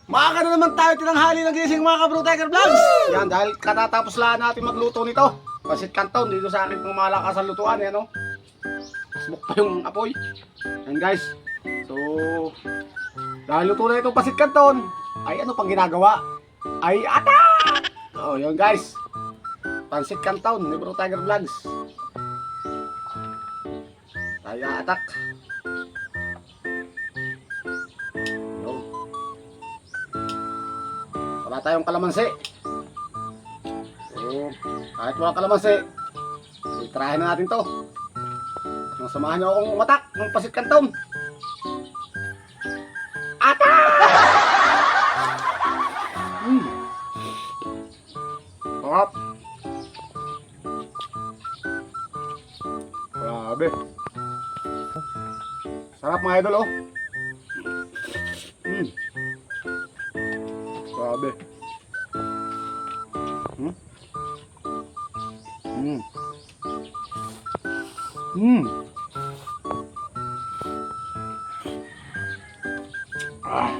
Maaga na naman tayo tinanghali ng gising mga ka-Bro Tiger Vlogs. Yan, dahil katatapos lang natin magluto nito. Pasit Canton, dito sa akin kung malakas ang lutuan, yan o. Smoke pa yung apoy. Yan guys. So, dahil luto na itong Pasit Canton, ay ano pang ginagawa? Ay atak! Oh, yan guys. Pasit Canton ni Bro Tiger Vlogs. Ay atak. Wala tayong kalamansi. So, kahit wala kalamansi, itrahin na natin to. Nung samahan niyo akong umatak ng Pasit Canton. Atak! Sarap. Grabe. Sarap mga idol oh. Grabe. Ah.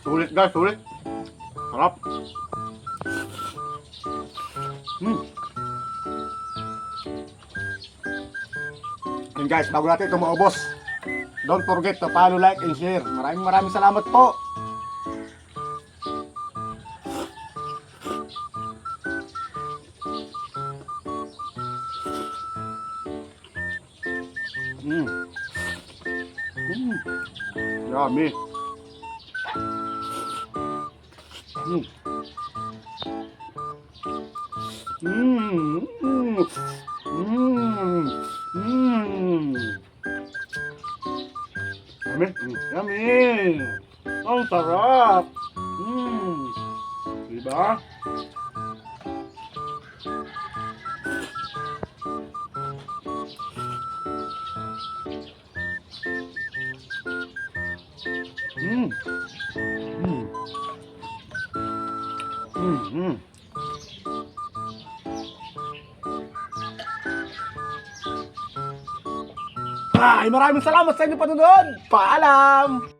Sulit guys, sulit. Sarap. And guys, bago natin ito maubos, don't forget to follow, like, and share. Maraming salamat po. Yummy. Yummy. Yummy. Ang sarap. Diba? Ay, maraming salamat sa inyo panonood. Paalam!